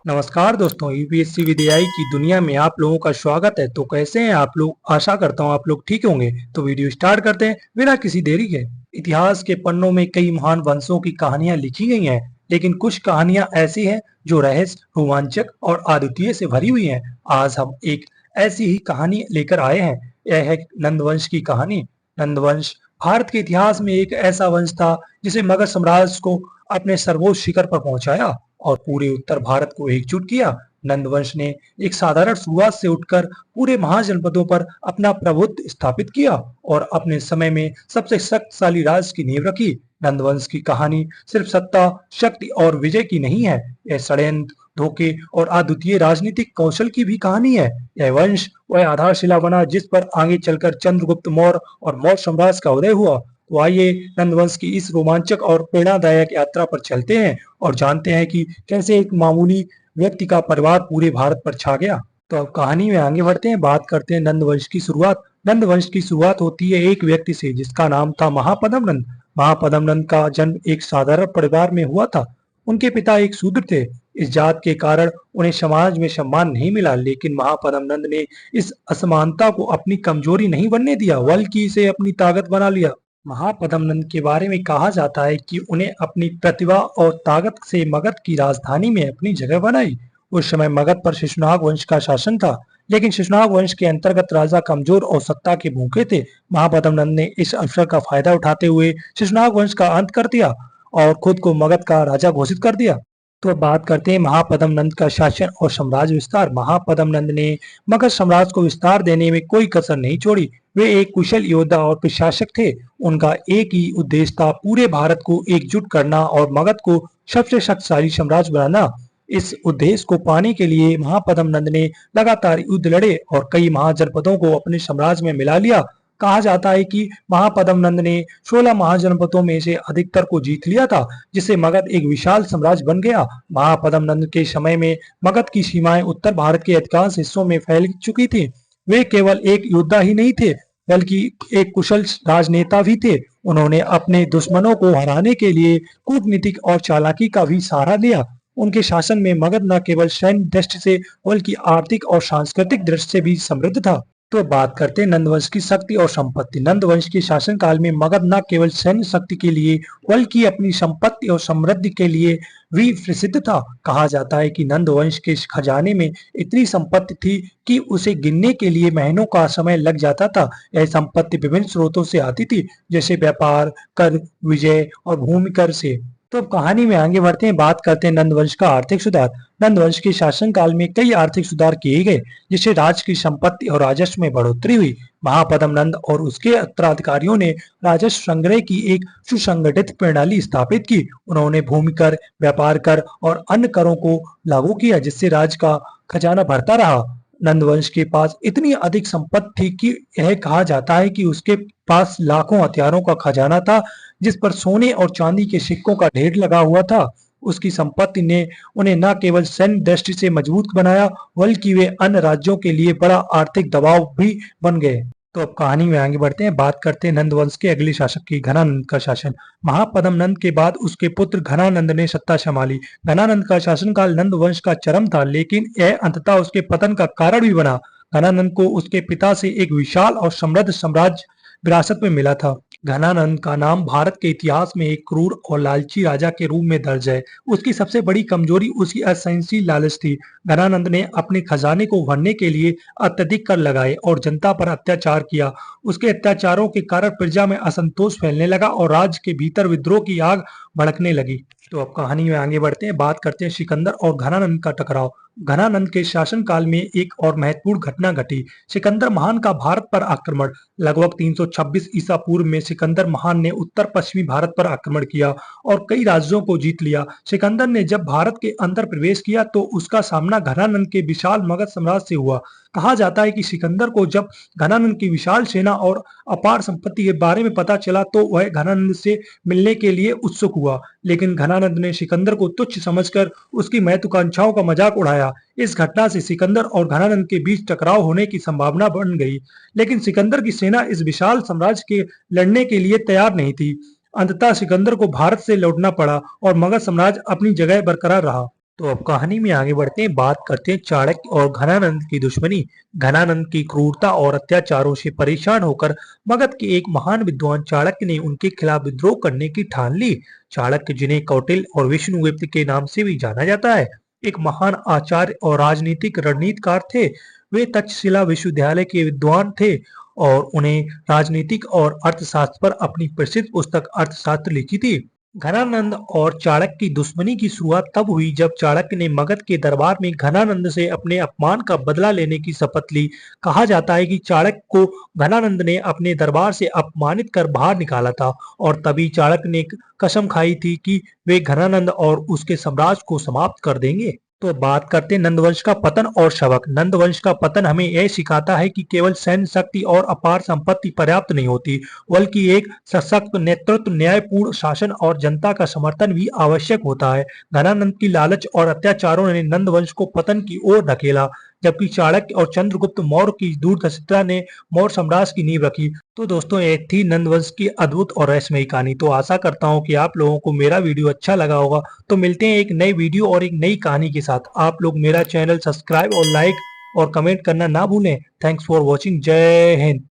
नमस्कार दोस्तों, यूपीएससी विद्याई की दुनिया में आप लोगों का स्वागत है। तो कैसे हैं आप लोग? आशा करता हूं आप लोग ठीक होंगे। तो वीडियो स्टार्ट करते हैं बिना किसी देरी के। इतिहास के पन्नों में कई महान वंशों की कहानियां लिखी गई हैं, लेकिन कुछ कहानियां ऐसी हैं जो रहस्य, रोमांचक और अद्वितीय से भरी हुई हैं। आज हम एक ऐसी ही कहानी लेकर आए हैं। यह है नंदवंश की कहानी। नंदवंश भारत के इतिहास में एक ऐसा वंश था जिसे मगध साम्राज्य को अपने सर्वोच्च शिखर पर पहुंचाया और पूरे उत्तर भारत को एकजुट किया। नंदवंश ने एक साधारण शुरुआत से उठकर पूरे महाजनपदों पर अपना प्रभुत्व स्थापित किया और अपने समय में सबसे शक्तिशाली राज्य की नींव रखी। नंदवंश की कहानी सिर्फ सत्ता, शक्ति और विजय की नहीं है, यह षड्यंत्र, धोखे और अद्वितीय राजनीतिक कौशल की भी कहानी है। यह वंश वह आधारशिला बना जिस पर आगे चलकर चंद्रगुप्त मौर्य और मौर्य साम्राज्य का उदय हुआ। तो आइए नंदवंश की इस रोमांचक और प्रेरणादायक यात्रा पर चलते हैं और जानते हैं कि कैसे एक मामूली व्यक्ति का परिवार पूरे भारत पर छा गया। तो अब कहानी में आगे बढ़ते हैं, बात करते हैं नंदवंश की शुरुआत। नंदवंश की शुरुआत होती है एक व्यक्ति से जिसका नाम था महापद्म नंद। महापद्म नंद का जन्म एक साधारण परिवार में हुआ था। उनके पिता एक शूद्र थे। इस जात के कारण उन्हें समाज में सम्मान नहीं मिला, लेकिन महापद्म नंद ने इस असमानता को अपनी कमजोरी नहीं बनने दिया, बल्कि इसे अपनी ताकत बना लिया। महापद्म नंद के बारे में कहा जाता है कि उन्हें अपनी प्रतिभा और ताकत से मगध की राजधानी में अपनी जगह बनाई। उस समय मगध पर शिशुनाग वंश का शासन था, लेकिन शिशुनाग वंश के अंतर्गत राजा कमजोर और सत्ता के भूखे थे। महापद्म नंद ने इस अवसर का फायदा उठाते हुए शिशुनाग वंश का अंत कर दिया और खुद को मगध का राजा घोषित कर दिया। तो अब बात करते हैं महापद्म नंद का शासन और साम्राज्य विस्तार। महापद्म नंद ने मगध साम्राज्य को विस्तार देने में कोई कसर नहीं छोड़ी। वे एक कुशल योद्धा और प्रशासक थे। उनका एक ही उद्देश्य था, पूरे भारत को एकजुट करना और मगध को सबसे शक्तिशाली साम्राज्य बनाना। इस उद्देश्य को पाने के लिए महापद्म नंद ने लगातार युद्ध लड़े और कई महाजनपदों को अपने साम्राज्य में मिला लिया। कहा जाता है कि महापद्म नंद ने 16 महाजनपदों में से अधिकतर को जीत लिया था, जिससे मगध एक विशाल साम्राज्य बन गया। महापद्म नंद के समय में मगध की सीमाएं उत्तर भारत के अधिकांश हिस्सों में फैल चुकी थी। वे केवल एक योद्धा ही नहीं थे, बल्कि एक कुशल राजनेता भी थे। उन्होंने अपने दुश्मनों को हराने के लिए कूटनीतिक और चालाकी का भी सहारा लिया। उनके शासन में मगध न केवल सैन्य दृष्टि से बल्कि आर्थिक और सांस्कृतिक दृष्टि से भी समृद्ध था। तो बात करते हैं नंदवंश की शक्ति और संपत्ति। नंदवंश के शासनकाल में मगध न केवल सैन्य शक्ति के लिए बल्कि अपनी संपत्ति और समृद्धि के लिए भी प्रसिद्ध था। कहा जाता है कि नंदवंश के खजाने में इतनी संपत्ति थी कि उसे गिनने के लिए महीनों का समय लग जाता था। यह संपत्ति विभिन्न स्रोतों से आती थी, जैसे व्यापार, कर, विजय और भूमि कर से। तो अब कहानी में आगे बढ़ते हैं, बात करते हैं नंदवंश का आर्थिक सुधार। नंदवंश के शासनकाल में कई आर्थिक सुधार किए गए, जिससे राज्य की संपत्ति और राजस्व में बढ़ोतरी हुई। महापद्म नंद और उसके उत्तराधिकारियों ने राजस्व संग्रह की एक सुसंगठित प्रणाली स्थापित की। उन्होंने भूमि कर, व्यापार कर और अन्य करों को लागू किया, जिससे राज्य का खजाना बढ़ता रहा। नंदवंश के पास इतनी अधिक संपत्ति थी कि यह कहा जाता है कि उसके पास लाखों हथियारों का खजाना था, जिस पर सोने और चांदी के सिक्कों का ढेर लगा हुआ था। उसकी संपत्ति ने उन्हें न केवल सैन्य दृष्टि से मजबूत बनाया, बल्कि वे अन्य राज्यों के लिए बड़ा आर्थिक दबाव भी बन गए। तो अब कहानी में आगे बढ़ते हैं, बात करते हैं नंदवंश के अगले शासक की, घनानंद का शासन। महापद्म नंद के बाद उसके पुत्र घनानंद ने सत्ता संभाली। घनानंद का शासनकाल नंद वंश का चरम था, लेकिन यह अंततः उसके पतन का कारण भी बना। घनानंद को उसके पिता से एक विशाल और समृद्ध साम्राज्य विरासत में मिला था। घनानंद का नाम भारत के इतिहास में एक क्रूर और लालची राजा के रूप में दर्ज है। उसकी सबसे बड़ी कमजोरी उसकी असहनशील लालच थी। घनानंद ने अपने खजाने को भरने के लिए अत्यधिक कर लगाए और जनता पर अत्याचार किया। उसके अत्याचारों के कारण प्रजा में असंतोष फैलने लगा और राज्य के भीतर विद्रोह की आग भड़कने लगी। तो अब कहानी में आगे बढ़ते हैं, बात करते हैं सिकंदर और घनानंद का टकराव। घनानंद के शासनकाल में एक और महत्वपूर्ण घटना घटी, सिकंदर महान का भारत पर आक्रमण। लगभग 326 ईसा पूर्व में सिकंदर महान ने उत्तर पश्चिमी भारत पर आक्रमण किया और कई राज्यों को जीत लिया। सिकंदर ने जब भारत के अंदर प्रवेश किया तो उसका सामना घनानंद के विशाल मगध साम्राज्य से हुआ। कहा जाता है कि सिकंदर को जब घनानंद की विशाल सेना और अपार संपत्ति के बारे में पता चला तो वह घनानंद से मिलने के लिए उत्सुक हुआ, लेकिन घनानंद ने सिकंदर को तुच्छ समझकर उसकी महत्वाकांक्षाओं का मजाक उड़ाया। इस घटना से सिकंदर और घनानंद के बीच टकराव होने की संभावना बन गई, लेकिन सिकंदर की सेना इस विशाल साम्राज्य के लड़ने के लिए तैयार नहीं थी। अंततः सिकंदर को भारत से लौटना पड़ा और मगध साम्राज्य अपनी जगह बरकरार रहा। तो अब कहानी में आगे बढ़ते हैं, बात करते हैं चाणक्य और घनानंद की दुश्मनी। घनानंद की क्रूरता और अत्याचारों से परेशान होकर मगध के एक महान विद्वान चाणक्य ने उनके खिलाफ विद्रोह करने की ठान ली। चाणक्य, जिन्हें कौटिल्य और विष्णुगुप्त के नाम से भी जाना जाता है, एक महान आचार्य और राजनीतिक रणनीतिकार थे। वे तक्षशिला विश्वविद्यालय के विद्वान थे और उन्हें राजनीतिक और अर्थशास्त्र पर अपनी प्रसिद्ध पुस्तक अर्थशास्त्र लिखी थी। घनानंद और चाणक्य की दुश्मनी की शुरुआत तब हुई जब चाणक्य ने मगध के दरबार में घनानंद से अपने अपमान का बदला लेने की शपथ ली। कहा जाता है कि चाणक्य को घनानंद ने अपने दरबार से अपमानित कर बाहर निकाला था और तभी चाणक्य ने कसम खाई थी कि वे घनानंद और उसके साम्राज्य को समाप्त कर देंगे। तो बात करते हैं नंदवंश का पतन और सबक। नंदवंश का पतन हमें यह सिखाता है कि केवल सैन्य शक्ति और अपार संपत्ति पर्याप्त नहीं होती, बल्कि एक सशक्त नेतृत्व, न्यायपूर्ण शासन और जनता का समर्थन भी आवश्यक होता है। घनानंद की लालच और अत्याचारों ने नंदवंश को पतन की ओर धकेला, जबकि चाणक्य और चंद्रगुप्त मौर्य की दूरदर्शिता ने मौर्य साम्राज्य की नींव रखी। तो दोस्तों, ये थी नंदवंश की अद्भुत और रहस्यमयी कहानी। तो आशा करता हूँ कि आप लोगों को मेरा वीडियो अच्छा लगा होगा। तो मिलते हैं एक नई वीडियो और एक नई कहानी के साथ। आप लोग मेरा चैनल सब्सक्राइब और लाइक और कमेंट करना ना भूलें। Thanks for watching. जय हिंद।